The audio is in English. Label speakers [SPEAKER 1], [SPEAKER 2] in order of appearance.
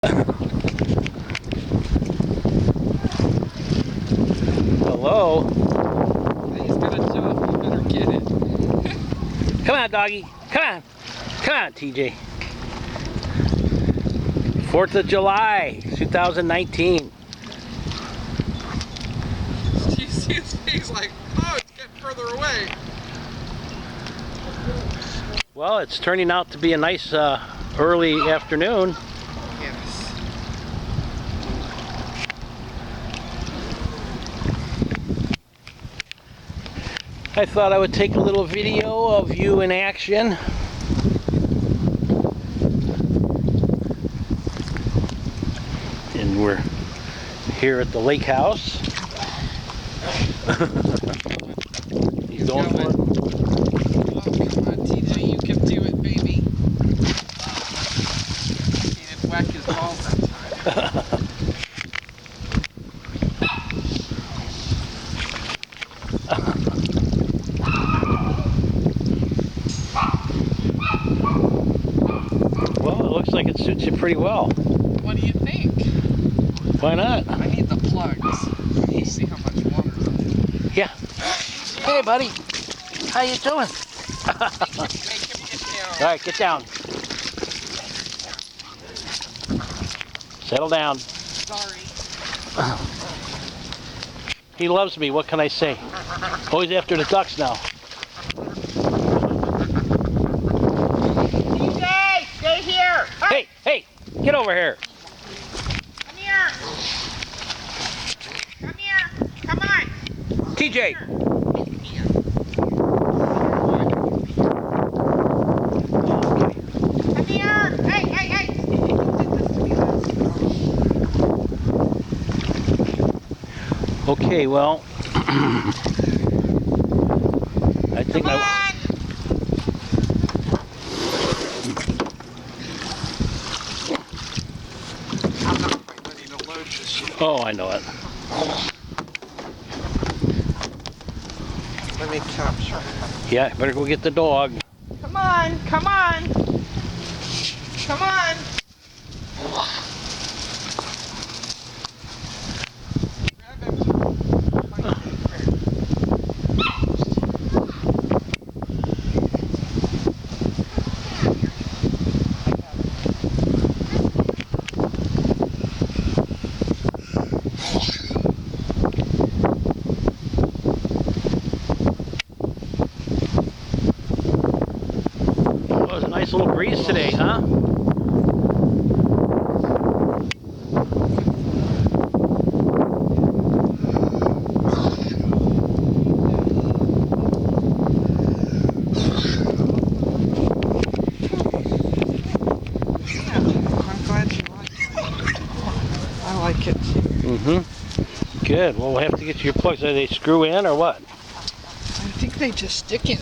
[SPEAKER 1] Hello?
[SPEAKER 2] He's gonna jump. You better get it.
[SPEAKER 1] Come on, doggy. Come on. Come on, TJ. 4th of July, 2019.
[SPEAKER 2] You see his face like, oh, it's getting further away.
[SPEAKER 1] Well, it's turning out to be a nice early afternoon.
[SPEAKER 2] Yes.
[SPEAKER 1] I thought I would take a little video of you in action. And we're here at the lake house. He's going for it.
[SPEAKER 2] Oh, come on, TJ, you can do it, baby. He didn't whack his balls that time.
[SPEAKER 1] Well, it looks like it suits you pretty well.
[SPEAKER 2] What do you think?
[SPEAKER 1] Why not?
[SPEAKER 2] I need the plugs. You see how much water's on it.
[SPEAKER 1] Yeah. Hey, buddy. How you doing?
[SPEAKER 2] Make him get down.
[SPEAKER 1] All right, get down. Settle down.
[SPEAKER 2] Sorry.
[SPEAKER 1] He loves me. What can I say? Always after the ducks now.
[SPEAKER 3] TJ, stay here.
[SPEAKER 1] Hey, hey, get over here.
[SPEAKER 3] Come here. Come here. Come on.
[SPEAKER 1] TJ.
[SPEAKER 3] Come here. Hey, hey, hey.
[SPEAKER 1] Okay, well, I think
[SPEAKER 3] Come on.
[SPEAKER 2] I'm not quite ready to load this yet.
[SPEAKER 1] Oh, I know it.
[SPEAKER 2] Let me capture it.
[SPEAKER 1] Yeah, better go get the dog.
[SPEAKER 3] Come on. Come on. Come on.
[SPEAKER 2] Grab him.
[SPEAKER 1] Well, it was a nice little breeze today, huh?
[SPEAKER 2] I'm glad you like it. I like it too.
[SPEAKER 1] Mm-hmm. Good. Well, we'll have to get your plugs. Are they screw in or what?
[SPEAKER 2] I think they just stick in.